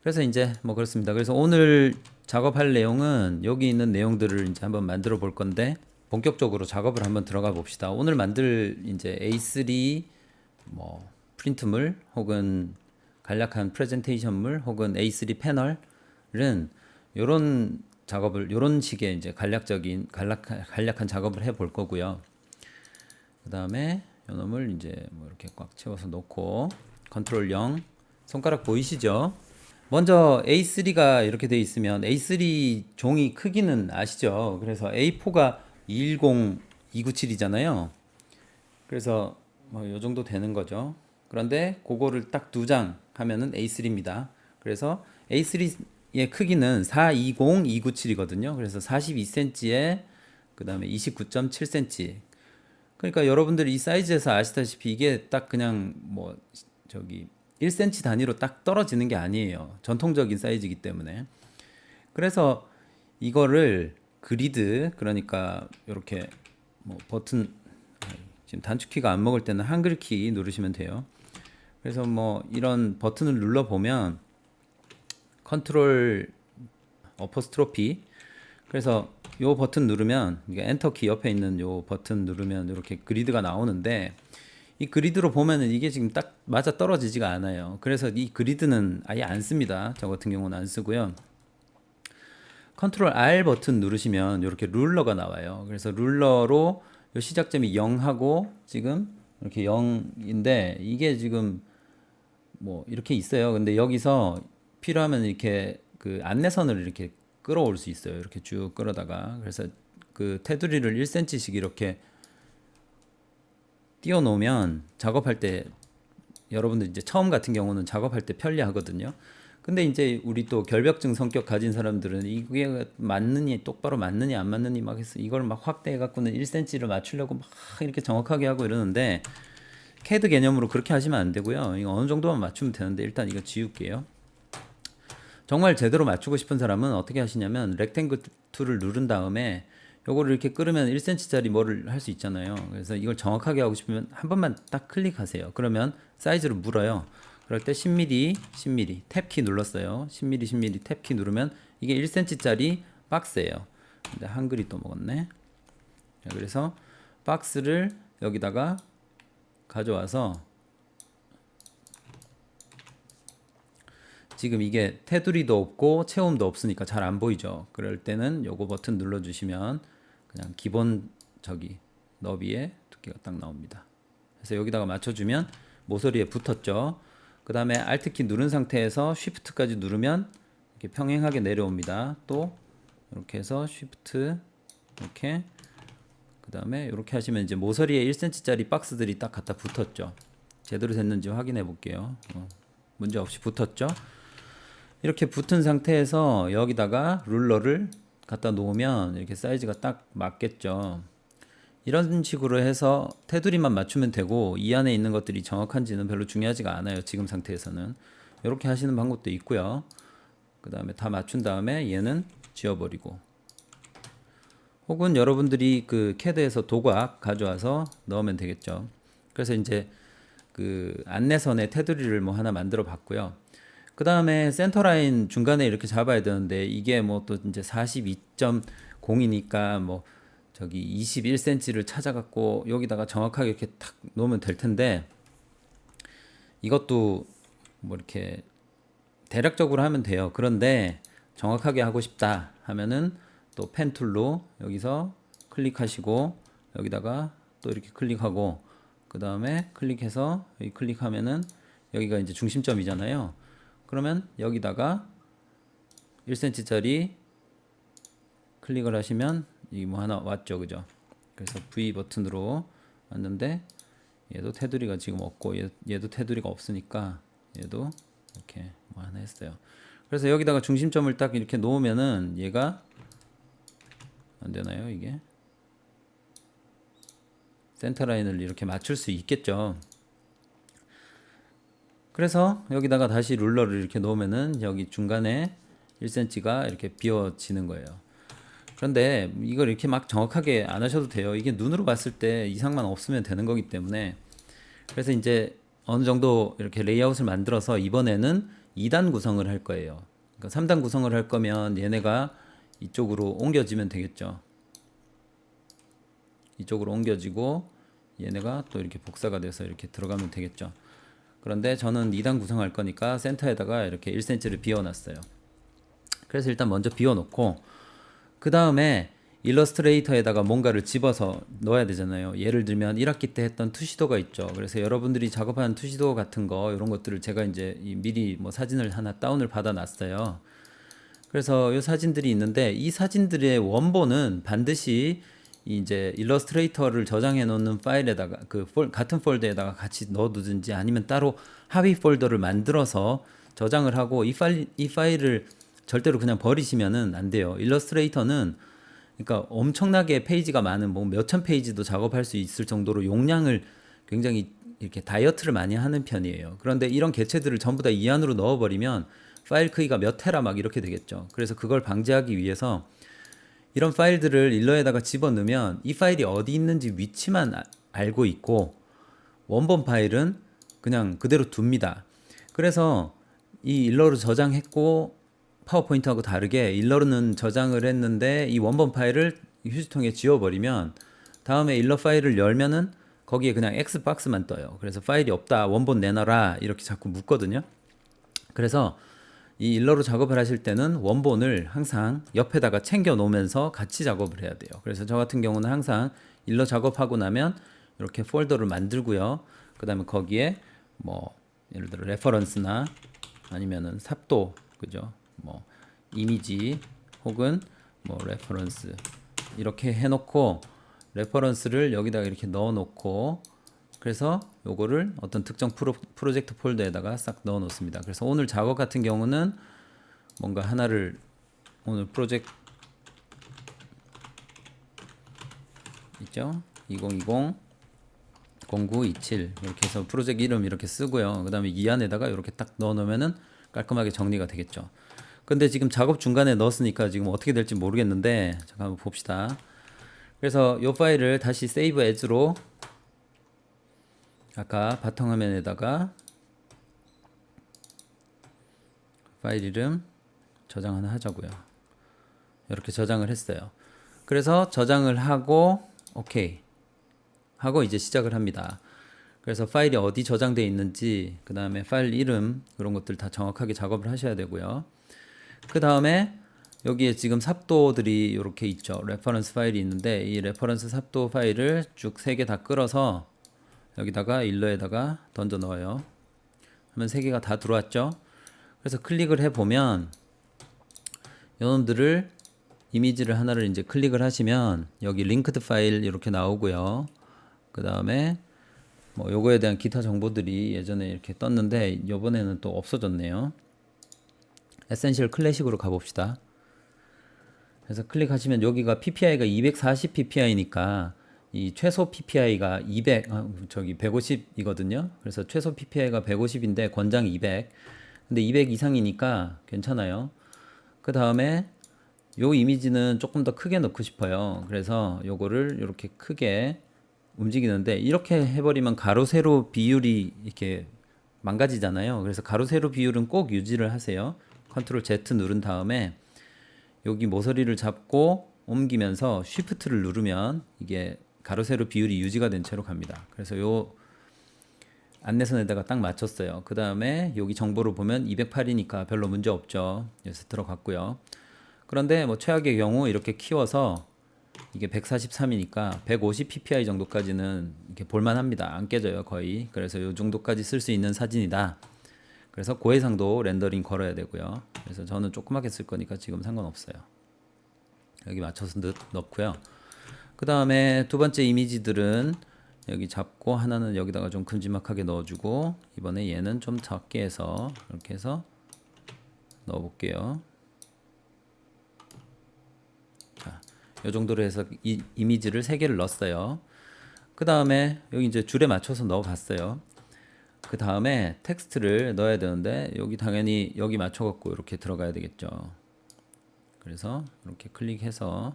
그래서 이제 뭐 그렇습니다. 그래서 오늘 작업할 내용은 여기 있는 내용들을 이제 한번 만들어 볼 건데 본격적으로 작업을 한번 들어가 봅시다. 오늘 만들 이제 A3 뭐 프린트물 혹은 간략한 프레젠테이션물 혹은 A3 패널은 요런 작업을 요런 식의 이제 간략한 작업을 해 볼 거고요. 그 다음에 요놈을 이제 뭐 이렇게 꽉 채워서 놓고 컨트롤 0 손가락 보이시죠? 먼저 A3가 이렇게 돼 있으면 A3 종이 크기는 아시죠? 그래서 A4가 210, 297이잖아요. 그래서 뭐 요 정도 되는 거죠. 그런데 그거를 딱 두 장 하면은 A3입니다. 그래서 A3의 크기는 420297이거든요. 그래서 42cm에 그다음에 29.7cm. 그러니까 여러분들이 이 사이즈에서 아시다시피 이게 딱 그냥 뭐 저기 1cm 단위로 딱 떨어지는 게 아니에요. 전통적인 사이즈이기 때문에. 그래서 이거를 그리드, 그러니까 이렇게 뭐 버튼, 지금 단축키가 안 먹을 때는 한글 키 누르시면 돼요. 그래서 뭐 이런 버튼을 눌러 보면 컨트롤 어퍼스트로피, 그래서 요 버튼 누르면, 이게 엔터 키 옆에 있는 요 버튼 누르면 이렇게 그리드가 나오는데, 이 그리드로 보면은 이게 지금 딱 맞아 떨어지지가 않아요. 그래서 이 그리드는 아예 안 씁니다. 저 같은 경우는 안 쓰고요. 컨트롤 R 버튼 누르시면 이렇게 룰러가 나와요. 그래서 룰러로 요 시작점이 0하고 지금 이렇게 0인데, 이게 지금 뭐 이렇게 있어요. 근데 여기서 필요하면 이렇게 그 안내선을 이렇게 끌어올 수 있어요. 이렇게 쭉 끌어다가. 그래서 그 테두리를 1cm씩 이렇게 띄워 놓으면 작업할 때, 여러분들 이제 처음 같은 경우는 작업할 때 편리하거든요. 근데 이제 우리 또 결벽증 성격 가진 사람들은 이게 맞느니, 똑바로 맞느니 안 맞느니 막 해서 이걸 막 확대해 갖고는 1cm를 맞추려고 막 이렇게 정확하게 하고 이러는데, 캐드 개념으로 그렇게 하시면 안 되고요. 이거 어느 정도만 맞추면 되는데, 일단 이거 지울게요. 정말 제대로 맞추고 싶은 사람은 어떻게 하시냐면, 렉탱글 툴을 누른 다음에 요거를 이렇게 끌으면 1cm짜리 뭐를 할 수 있잖아요. 그래서 이걸 정확하게 하고 싶으면 한 번만 딱 클릭하세요. 그러면 사이즈를 물어요. 그럴 때 10mm, 10mm 탭키 눌렀어요. 10mm, 10mm 탭키 누르면 이게 1cm짜리 박스예요. 근데 한글이 또 먹었네. 자, 그래서 박스를 여기다가 가져와서, 지금 이게 테두리도 없고 채움도 없으니까 잘 안 보이죠. 그럴 때는 요거 버튼 눌러주시면 그냥 기본 저기 너비의 두께가 딱 나옵니다. 그래서 여기다가 맞춰주면 모서리에 붙었죠. 그 다음에 Alt키 누른 상태에서 Shift까지 누르면 이렇게 평행하게 내려옵니다. 또 이렇게 해서 Shift 이렇게, 그 다음에 이렇게 하시면 이제 모서리에 1cm짜리 박스들이 딱 갖다 붙었죠. 제대로 됐는지 확인해 볼게요. 문제 없이 붙었죠. 이렇게 붙은 상태에서 여기다가 룰러를 갖다 놓으면 이렇게 사이즈가 딱 맞겠죠. 이런 식으로 해서 테두리만 맞추면 되고, 이 안에 있는 것들이 정확한지는 별로 중요하지가 않아요. 지금 상태에서는 이렇게 하시는 방법도 있고요. 그 다음에 다 맞춘 다음에 얘는 지워버리고, 혹은 여러분들이 그 캐드에서 도각 가져와서 넣으면 되겠죠. 그래서 이제 그 안내선의 테두리를 뭐 하나 만들어 봤고요. 그 다음에 센터라인 중간에 이렇게 잡아야 되는데, 이게 뭐 또 이제 42.0이니까 뭐 저기 21cm를 찾아갖고 여기다가 정확하게 이렇게 탁 놓으면 될 텐데, 이것도 뭐 이렇게 대략적으로 하면 돼요. 그런데 정확하게 하고 싶다 하면은 또 펜 툴로 여기서 클릭하시고, 여기다가 또 이렇게 클릭하고, 그 다음에 클릭해서 여기 클릭하면은 여기가 이제 중심점이잖아요. 그러면 여기다가 1cm짜리 클릭을 하시면 이 뭐 하나 왔죠, 그죠? 그래서 V 버튼으로 왔는데, 얘도 테두리가 지금 없고 얘도 테두리가 없으니까 얘도 이렇게 뭐 하나 했어요. 그래서 여기다가 중심점을 딱 이렇게 놓으면은 얘가 안 되나요? 이게 센터 라인을 이렇게 맞출 수 있겠죠. 그래서 여기다가 다시 룰러를 이렇게 놓으면은 여기 중간에 1cm가 이렇게 비워지는 거예요. 그런데 이걸 이렇게 막 정확하게 안 하셔도 돼요. 이게 눈으로 봤을 때 이상만 없으면 되는 거기 때문에. 그래서 이제 어느 정도 이렇게 레이아웃을 만들어서 이번에는 2단 구성을 할 거예요. 그러니까 3단 구성을 할 거면 얘네가 이쪽으로 옮겨지면 되겠죠. 이쪽으로 옮겨지고 얘네가 또 이렇게 복사가 돼서 이렇게 들어가면 되겠죠. 그런데 저는 2단 구성할 거니까 센터에다가 이렇게 1cm를 비워놨어요. 그래서 일단 먼저 비워놓고, 그 다음에 일러스트레이터에다가 뭔가를 집어서 넣어야 되잖아요. 예를 들면 1학기 때 했던 투시도가 있죠. 그래서 여러분들이 작업하는 투시도 같은 거, 이런 것들을 제가 이제 미리 뭐 사진을 하나 다운을 받아 놨어요. 그래서 이 사진들이 있는데, 이 사진들의 원본은 반드시 이제 일러스트레이터를 저장해 놓는 파일에다가 같은 폴더에다가 같이 넣어두든지 아니면 따로 하위 폴더를 만들어서 저장을 하고 이 파일을 절대로 그냥 버리시면은 안 돼요. 일러스트레이터는 그러니까 엄청나게 페이지가 많은 뭐 몇천 페이지도 작업할 수 있을 정도로 용량을 굉장히 이렇게 다이어트를 많이 하는 편이에요. 그런데 이런 개체들을 전부 다 이 안으로 넣어버리면 파일 크기가 몇 테라 막 이렇게 되겠죠. 그래서 그걸 방지하기 위해서 이런 파일들을 일러에다가 집어넣으면 이 파일이 어디 있는지 위치만 알고 있고 원본 파일은 그냥 그대로 둡니다. 그래서 이 일러로 저장했고 파워포인트하고 다르게 일러는 저장을 했는데 이 원본 파일을 휴지통에 지워버리면 다음에 일러 파일을 열면은 거기에 그냥 X박스만 떠요. 그래서 파일이 없다, 원본 내놔라 이렇게 자꾸 묻거든요. 그래서 이 일러로 작업을 하실 때는 원본을 항상 옆에다가 챙겨 놓으면서 같이 작업을 해야 돼요. 그래서 저 같은 경우는 항상 일러 작업하고 나면 이렇게 폴더를 만들고요. 그 다음에 거기에 뭐 예를 들어 레퍼런스나 아니면은 삽도, 그죠? 뭐 이미지 혹은 뭐 레퍼런스 이렇게 해놓고 레퍼런스를 여기다가 이렇게 넣어놓고 그래서 요거를 어떤 특정 프로젝트 폴더에다가 싹 넣어 놓습니다. 그래서 오늘 작업 같은 경우는 뭔가 하나를 오늘 프로젝트 있죠? 2020 0927 이렇게 해서 프로젝트 이름 이렇게 쓰고요. 그 다음에 이 안에다가 이렇게 딱 넣어 놓으면은 깔끔하게 정리가 되겠죠. 근데 지금 작업 중간에 넣었으니까 지금 어떻게 될지 모르겠는데 잠깐 한번 봅시다. 그래서 이 파일을 다시 세이브 애즈로 아까 바탕화면에다가 파일 이름 저장 하나 하자고요. 이렇게 저장을 했어요. 그래서 저장을 하고 오케이 하고 이제 시작을 합니다. 그래서 파일이 어디 저장되어 있는지 그 다음에 파일 이름 그런 것들 다 정확하게 작업을 하셔야 되고요. 그 다음에 여기에 지금 삽도들이 이렇게 있죠. 레퍼런스 파일이 있는데 이 레퍼런스 삽도 파일을 쭉 3개 다 끌어서 여기다가 일러에다가 던져 넣어요. 그러면 3개가 다 들어왔죠. 그래서 클릭을 해보면 이놈들을 이미지를 하나를 이제 클릭을 하시면 여기 링크드 파일 이렇게 나오고요. 그 다음에 뭐 요거에 대한 기타 정보들이 예전에 이렇게 떴는데 이번에는 또 없어졌네요. 에센셜 클래식으로 가봅시다. 그래서 클릭하시면 여기가 PPI가 240 PPI니까 이 최소 PPI가 150이거든요. 그래서 최소 PPI가 150인데 권장 200. 근데 200 이상이니까 괜찮아요. 그 다음에 요 이미지는 조금 더 크게 넣고 싶어요. 그래서 요거를 이렇게 크게 움직이는데 이렇게 해버리면 가로 세로 비율이 이렇게 망가지잖아요. 그래서 가로 세로 비율은 꼭 유지를 하세요. 컨트롤 Z 누른 다음에 여기 모서리를 잡고 옮기면서 쉬프트를 누르면 이게 가로 세로 비율이 유지가 된 채로 갑니다. 그래서 요 안내선에다가 딱 맞췄어요. 그 다음에 여기 정보를 보면 208이니까 별로 문제 없죠. 그래서 들어갔고요. 그런데 뭐 최악의 경우 이렇게 키워서 이게 143이니까 150 ppi 정도까지는 이렇게 볼만합니다. 안 깨져요 거의. 그래서 요 정도까지 쓸 수 있는 사진이다. 그래서 고해상도 렌더링 걸어야 되고요. 그래서 저는 조그맣게 쓸 거니까 지금 상관없어요. 여기 맞춰서 넣고요. 그 다음에 두 번째 이미지들은 여기 잡고 하나는 여기다가 좀 큼지막하게 넣어주고 이번에 얘는 좀 작게 해서 이렇게 해서 넣어볼게요. 자, 이 정도로 해서 이 이미지를 3개를 넣었어요. 그 다음에 여기 이제 줄에 맞춰서 넣어봤어요. 그 다음에 텍스트를 넣어야 되는데 여기 당연히 여기 맞춰갖고 이렇게 들어가야 되겠죠. 그래서 이렇게 클릭해서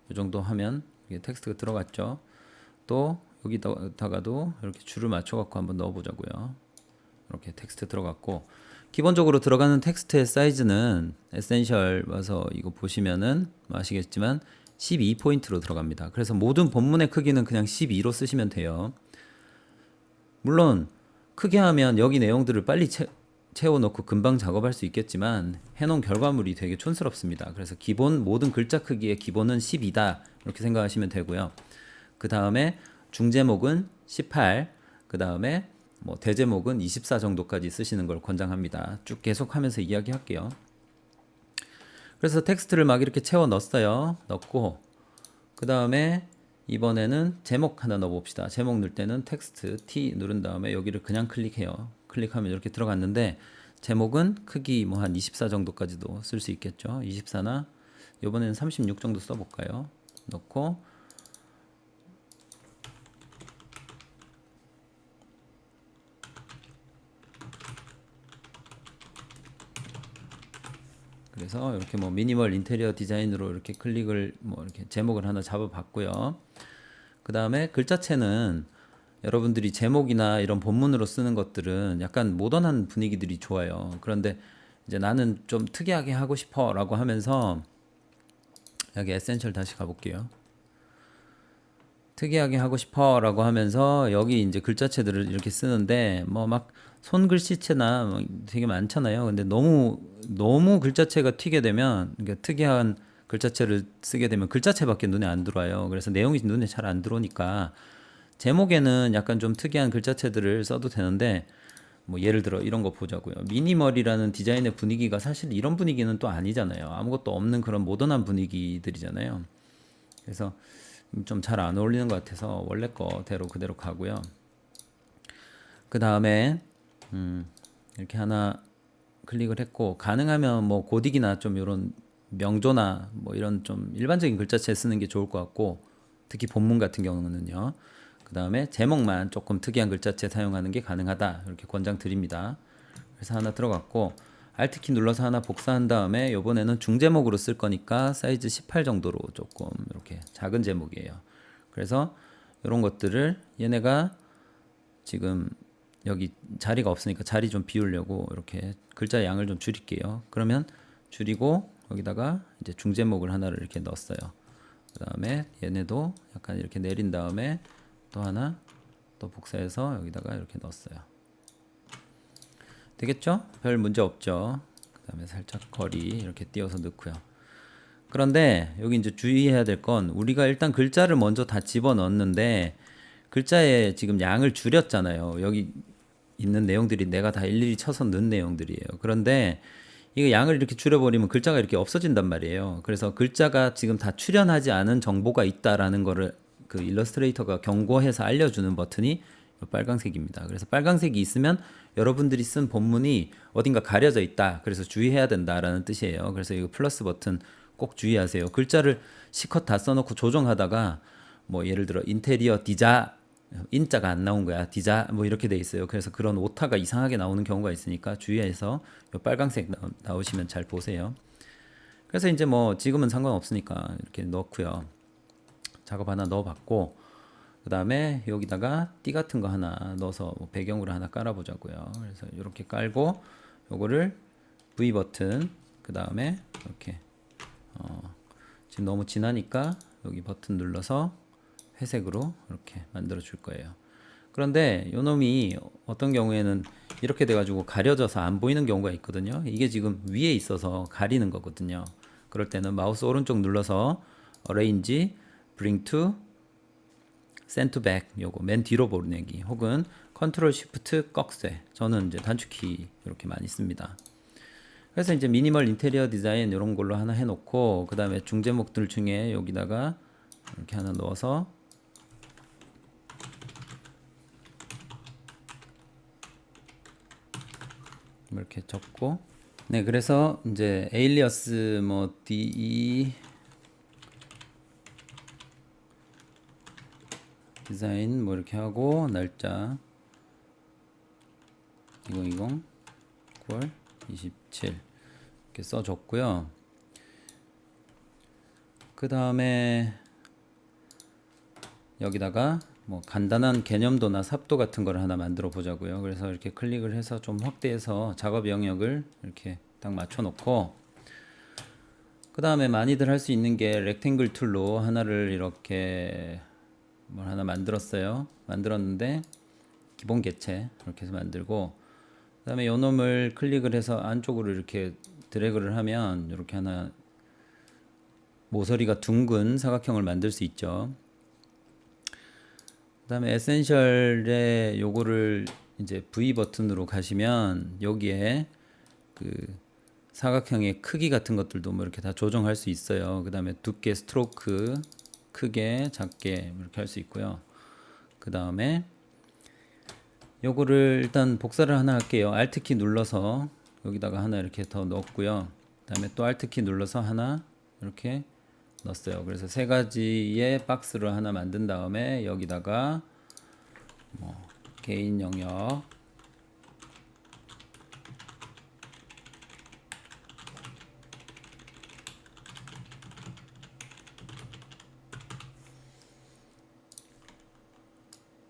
이 정도 하면 이게 텍스트가 들어갔죠. 또 여기다가도 이렇게 줄을 맞춰갖고 한번 넣어보자고요. 이렇게 텍스트 들어갔고 기본적으로 들어가는 텍스트의 사이즈는 에센셜 와서 이거 보시면은 아시겠지만 12포인트로 들어갑니다. 그래서 모든 본문의 크기는 그냥 12로 쓰시면 돼요. 물론 크게 하면 여기 내용들을 빨리 채워놓고 금방 작업할 수 있겠지만 해놓은 결과물이 되게 촌스럽습니다. 그래서 기본 모든 글자 크기의 기본은 12다 이렇게 생각하시면 되고요. 그 다음에 중제목은 18, 그 다음에 뭐 대제목은 24 정도까지 쓰시는 걸 권장합니다. 쭉 계속하면서 이야기할게요. 그래서 텍스트를 막 이렇게 채워 넣었어요. 넣고 그 다음에 이번에는 제목 하나 넣어봅시다. 제목 넣을 때는 텍스트 T 누른 다음에 여기를 그냥 클릭해요. 클릭하면 이렇게 들어갔는데 제목은 크기 뭐 한 24 정도까지도 쓸 수 있겠죠. 24나 이번에는 36 정도 써볼까요? 넣고 그래서 이렇게 뭐 미니멀 인테리어 디자인으로 이렇게 클릭을 뭐 이렇게 제목을 하나 잡아봤고요. 그 다음에 글자체는 여러분들이 제목이나 이런 본문으로 쓰는 것들은 약간 모던한 분위기들이 좋아요. 그런데 이제 나는 좀 특이하게 하고 싶어 라고 하면서 여기 에센셜 다시 가볼게요. 특이하게 하고 싶어 라고 하면서 여기 이제 글자체들을 이렇게 쓰는데 뭐 막 손글씨체나 뭐 되게 많잖아요. 근데 너무 글자체가 튀게 되면 그러니까 특이한 글자체를 쓰게 되면 글자체밖에 눈에 안 들어와요. 그래서 내용이 눈에 잘 안 들어오니까 제목에는 약간 좀 특이한 글자체들을 써도 되는데 뭐 예를 들어 이런 거 보자고요. 미니멀이라는 디자인의 분위기가 사실 이런 분위기는 또 아니잖아요. 아무것도 없는 그런 모던한 분위기들이잖아요. 그래서 좀 잘 안 어울리는 것 같아서 원래 거대로 그대로 가고요. 그 다음에 이렇게 하나 클릭을 했고 가능하면 뭐 고딕이나 좀 이런 명조나 뭐 이런 좀 일반적인 글자체 쓰는 게 좋을 것 같고 특히 본문 같은 경우는요. 그 다음에 제목만 조금 특이한 글자체 사용하는 게 가능하다 이렇게 권장 드립니다. 그래서 하나 들어갔고 Alt키 눌러서 하나 복사한 다음에 이번에는 중제목으로 쓸 거니까 사이즈 18 정도로 조금 이렇게 작은 제목이에요. 그래서 이런 것들을 얘네가 지금 여기 자리가 없으니까 자리 좀 비우려고 이렇게 글자 양을 좀 줄일게요. 그러면 줄이고 여기다가 이제 중제목을 하나를 이렇게 넣었어요. 그 다음에 얘네도 약간 이렇게 내린 다음에 또 하나 또 복사해서 여기다가 이렇게 넣었어요. 되겠죠? 별 문제 없죠. 그 다음에 살짝 거리 이렇게 띄워서 넣고요. 그런데 여기 이제 주의해야 될 건 우리가 일단 글자를 먼저 다 집어 넣었는데 글자에 지금 양을 줄였잖아요. 여기 있는 내용들이 내가 다 일일이 쳐서 넣은 내용들이에요. 그런데 이거 양을 이렇게 줄여버리면 글자가 이렇게 없어진단 말이에요. 그래서 글자가 지금 다 출연하지 않은 정보가 있다라는 거를 그 일러스트레이터가 경고해서 알려주는 버튼이 빨강색입니다. 그래서 빨강색이 있으면 여러분들이 쓴 본문이 어딘가 가려져 있다. 그래서 주의해야 된다라는 뜻이에요. 그래서 이거 플러스 버튼 꼭 주의하세요. 글자를 실컷 다 써놓고 조정하다가 뭐 예를 들어 인테리어 디자 인자가 안 나온 거야. 디자 뭐 이렇게 돼 있어요. 그래서 그런 오타가 이상하게 나오는 경우가 있으니까 주의해서 요 빨강색 나오시면 잘 보세요. 그래서 이제 뭐 지금은 상관없으니까 이렇게 넣고요. 작업 하나 넣어봤고 그 다음에 여기다가 띠 같은 거 하나 넣어서 뭐 배경으로 하나 깔아보자고요. 그래서 이렇게 깔고 요거를 V 버튼 그 다음에 이렇게 지금 너무 진하니까 여기 버튼 눌러서 회색으로 이렇게 만들어 줄 거예요. 그런데 요놈이 어떤 경우에는 이렇게 돼가지고 가려져서 안 보이는 경우가 있거든요. 이게 지금 위에 있어서 가리는 거거든요. 그럴 때는 마우스 오른쪽 눌러서 Arrange, Bring to, Send to Back 요거 맨 뒤로 보내기 혹은 Ctrl Shift 꺽쇠 저는 이제 단축키 이렇게 많이 씁니다. 그래서 이제 미니멀 인테리어 디자인 이런 걸로 하나 해놓고 그 다음에 중제목들 중에 여기다가 이렇게 하나 넣어서 이렇게 적고 네 그래서 이제 에일리어스 뭐 DE 디자인 뭐 이렇게 하고 날짜 2020 9월 27 이렇게 써줬고요. 그 다음에 여기다가 뭐 간단한 개념도나 삽도 같은 걸 하나 만들어 보자고요. 그래서 이렇게 클릭을 해서 좀 확대해서 작업 영역을 이렇게 딱 맞춰 놓고 그 다음에 많이들 할 수 있는 게 렉탱글 툴로 하나를 이렇게 뭘 하나 만들었어요. 만들었는데 기본 개체 이렇게 해서 만들고 그 다음에 요 놈을 클릭을 해서 안쪽으로 이렇게 드래그를 하면 이렇게 하나 모서리가 둥근 사각형을 만들 수 있죠. 그 다음에 에센셜에 요거를 이제 V 버튼으로 가시면 여기에 그 사각형의 크기 같은 것들도 뭐 이렇게 다 조정할 수 있어요. 그 다음에 두께 스트로크 크게 작게 이렇게 할 수 있고요. 그 다음에 요거를 일단 복사를 하나 할게요. Alt키 눌러서 여기다가 하나 이렇게 더 넣었고요. 그 다음에 또 Alt키 눌러서 하나 이렇게 넣었어요. 그래서 세 가지의 박스를 하나 만든 다음에 여기다가 뭐 개인 영역,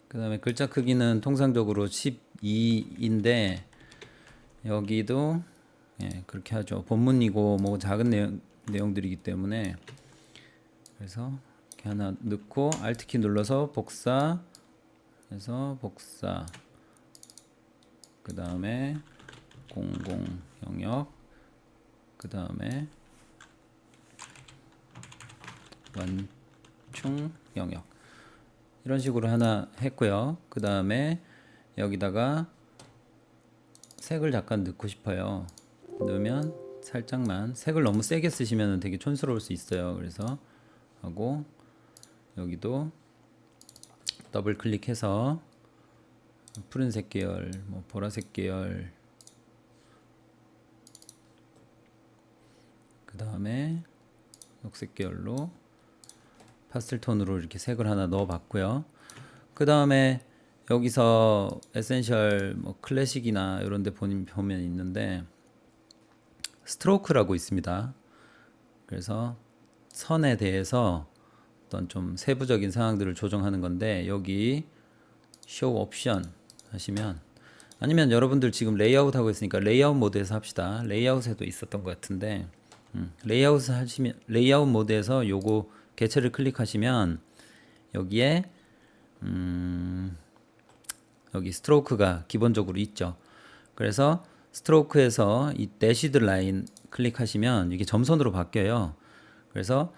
그 다음에 글자 크기는 통상적으로 12인데 여기도 예, 그렇게 하죠. 본문이고 뭐 작은 내용들이기 때문에 그래서 이렇게 하나 넣고 Alt키 눌러서 복사 해서 복사, 그 다음에 공공 영역, 그 다음에 완충 영역, 이런 식으로 하나 했고요. 그 다음에 여기다가 색을 잠깐 넣고 싶어요. 넣으면 살짝만, 색을 너무 세게 쓰시면 되게 촌스러울 수 있어요. 그래서 하고 여기도 더블 클릭해서 푸른색 계열, 뭐 보라색 계열, 그 다음에 녹색 계열로 파스텔 톤으로 이렇게 색을 하나 넣어 봤고요. 그 다음에 여기서 에센셜 뭐 클래식이나 이런 데 보면 있는데 스트로크라고 있습니다. 그래서 선에 대해서 어떤 좀 세부적인 상황들을 조정하는 건데 여기 show 옵션 하시면, 아니면 여러분들 지금 레이아웃 하고 있으니까 레이아웃 모드에서 합시다. 레이아웃에도 있었던 것 같은데 레이아웃 하시면 레이아웃 모드에서 요거 개체를 클릭하시면 여기에 여기 스트로크가 기본적으로 있죠. 그래서 스트로크에서 이 대시드 라인 클릭하시면 이게 점선으로 바뀌어요. 그래서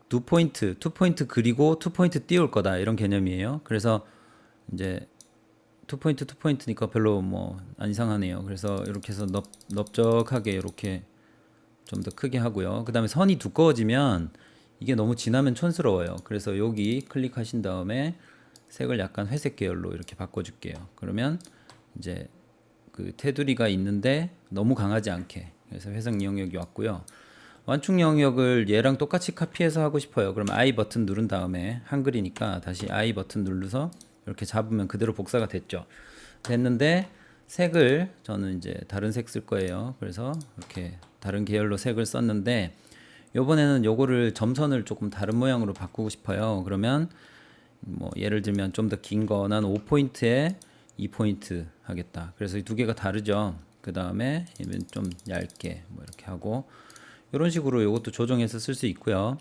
투 포인트 그리고 투 포인트 띄울 거다, 이런 개념이에요. 그래서 이제 투 포인트니까 별로 뭐 안 이상하네요. 그래서 이렇게 해서 넓적하게 이렇게 좀 더 크게 하고요. 그 다음에 선이 두꺼워지면 이게 너무 진하면 촌스러워요. 그래서 여기 클릭하신 다음에 색을 약간 회색 계열로 이렇게 바꿔줄게요. 그러면 이제 그 테두리가 있는데 너무 강하지 않게, 그래서 회색 영역이 왔고요. 완충 영역을 얘랑 똑같이 카피해서 하고 싶어요. 그럼 I 버튼 누른 다음에 한글이니까 다시 I 버튼 눌러서 이렇게 잡으면 그대로 복사가 됐는데 색을 저는 이제 다른 색 쓸 거예요. 그래서 이렇게 다른 계열로 색을 썼는데 요번에는 요거를 점선을 조금 다른 모양으로 바꾸고 싶어요. 그러면 뭐 예를 들면 좀 더 긴 거, 난 5포인트에 2포인트 하겠다. 그래서 이 두 개가 다르죠. 그 다음에 좀 얇게 뭐 이렇게 하고 이런 식으로 요것도 조정해서 쓸 수 있고요.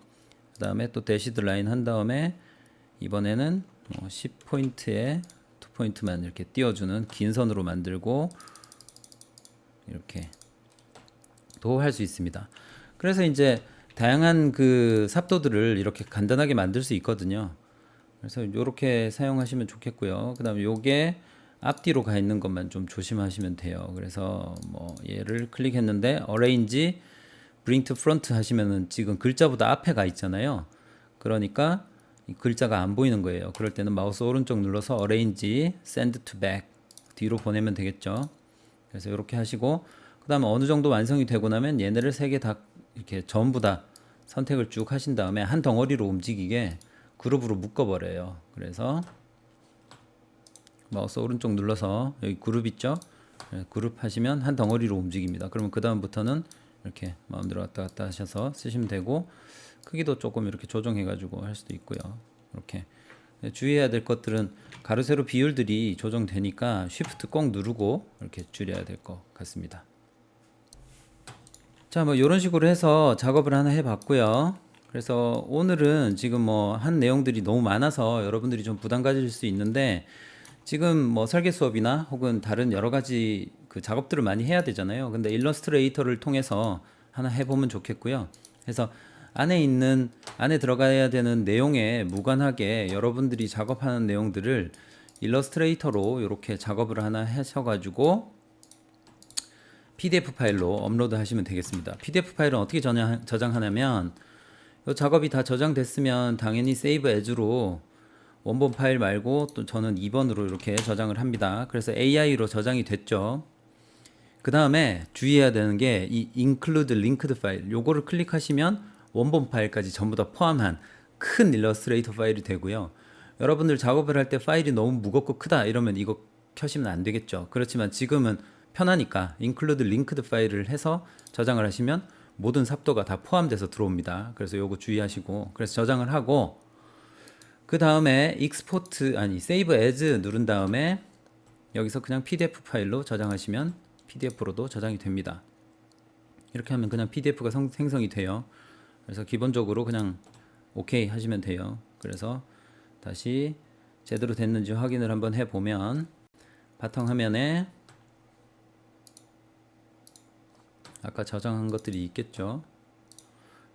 그 다음에 또 대시드 라인 한 다음에 이번에는 뭐 10포인트에 2포인트만 이렇게 띄워주는 긴 선으로 만들고 이렇게 도 할 수 있습니다. 그래서 이제 다양한 그 삽도들을 이렇게 간단하게 만들 수 있거든요. 그래서 이렇게 사용하시면 좋겠고요. 그 다음에 요게 앞뒤로 가 있는 것만 좀 조심하시면 돼요. 그래서 뭐 얘를 클릭했는데 Arrange Bring to Front 하시면은 지금 글자보다 앞에 가 있잖아요. 그러니까 이 글자가 안 보이는 거예요. 그럴 때는 마우스 오른쪽 눌러서 Arrange Send to Back, 뒤로 보내면 되겠죠. 그래서 이렇게 하시고 그 다음에 어느 정도 완성이 되고 나면 얘네를 세 개 다 이렇게 전부 다 선택을 쭉 하신 다음에 한 덩어리로 움직이게 그룹으로 묶어버려요. 그래서 마우스 오른쪽 눌러서 여기 그룹 있죠? 그룹 하시면 한 덩어리로 움직입니다. 그러면 그 다음부터는 이렇게 마음대로 왔다 갔다 하셔서 쓰시면 되고 크기도 조금 이렇게 조정해 가지고 할 수도 있고요. 이렇게 주의해야 될 것들은 가로 세로 비율들이 조정되니까 쉬프트 꼭 누르고 이렇게 줄여야 될 것 같습니다. 자, 뭐 이런 식으로 해서 작업을 하나 해봤고요. 그래서 오늘은 지금 뭐 한 내용들이 너무 많아서 여러분들이 좀 부담 가질 수 있는데 지금 뭐 설계 수업이나 혹은 다른 여러 가지 그 작업들을 많이 해야 되잖아요. 근데 일러스트레이터를 통해서 하나 해보면 좋겠고요. 그래서 안에 들어가야 되는 내용에 무관하게 여러분들이 작업하는 내용들을 일러스트레이터로 이렇게 작업을 하나 하셔가지고 PDF 파일로 업로드 하시면 되겠습니다. PDF 파일은 어떻게 저장하냐면 이 작업이 다 저장됐으면 당연히 Save As로 원본 파일 말고 또 저는 2번으로 이렇게 저장을 합니다. 그래서 AI로 저장이 됐죠. 그 다음에 주의해야 되는 게 이 include linked 파일, 요거를 클릭하시면 원본 파일까지 전부 다 포함한 큰 일러스트레이터 파일이 되고요. 여러분들 작업을 할 때 파일이 너무 무겁고 크다 이러면 이거 켜시면 안 되겠죠. 그렇지만 지금은 편하니까 include linked 파일을 해서 저장을 하시면 모든 삽도가 다 포함돼서 들어옵니다. 그래서 요거 주의하시고, 그래서 저장을 하고 그 다음에 export 아니 save as 누른 다음에 여기서 그냥 PDF 파일로 저장하시면 PDF로도 저장이 됩니다. 이렇게 하면 그냥 PDF가 생성이 돼요. 그래서 기본적으로 그냥 OK 하시면 돼요. 그래서 다시 제대로 됐는지 확인을 한번 해보면 바탕화면에 아까 저장한 것들이 있겠죠.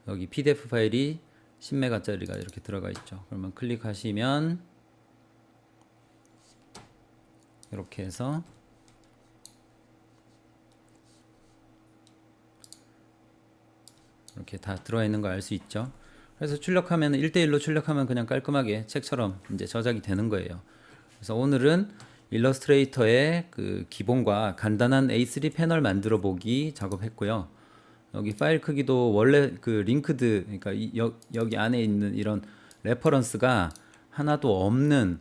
여기 PDF 파일이 10메가짜리가 이렇게 들어가 있죠. 그러면 클릭하시면 이렇게 해서 이렇게 다 들어가 있는 거 알 수 있죠. 그래서 출력하면 1대1로 출력하면 그냥 깔끔하게 책처럼 이제 저장이 되는 거예요. 그래서 오늘은 일러스트레이터의 그 기본과 간단한 A3 패널 만들어 보기 작업했고요. 여기 파일 크기도 원래 그 링크드, 그러니까 여기 안에 있는 이런 레퍼런스가 하나도 없는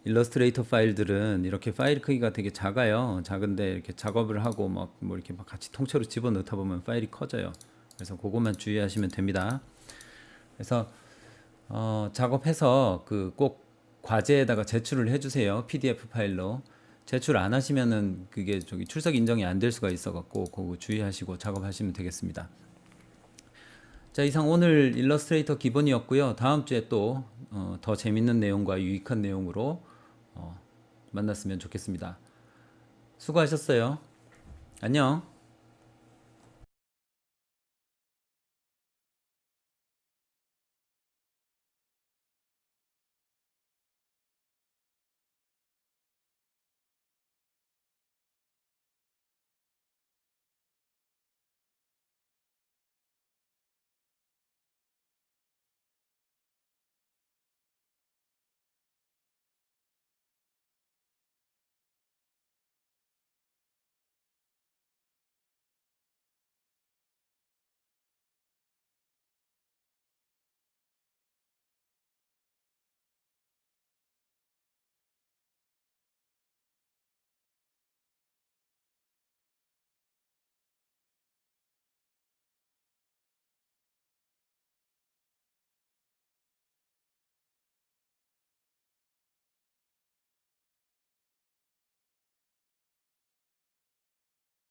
일러스트레이터 파일들은 이렇게 파일 크기가 되게 작아요. 작은데 이렇게 작업을 하고 막 뭐 이렇게 막 같이 통째로 집어넣다 보면 파일이 커져요. 그래서 그것만 주의하시면 됩니다. 그래서 작업해서 그 꼭 과제에다가 제출을 해주세요. PDF 파일로. 제출 안 하시면은 그게 저기 출석 인정이 안 될 수가 있어갖고 그거 주의하시고 작업하시면 되겠습니다. 자, 이상 오늘 일러스트레이터 기본이었고요. 다음 주에 또 더 재밌는 내용과 유익한 내용으로 만났으면 좋겠습니다. 수고하셨어요. 안녕.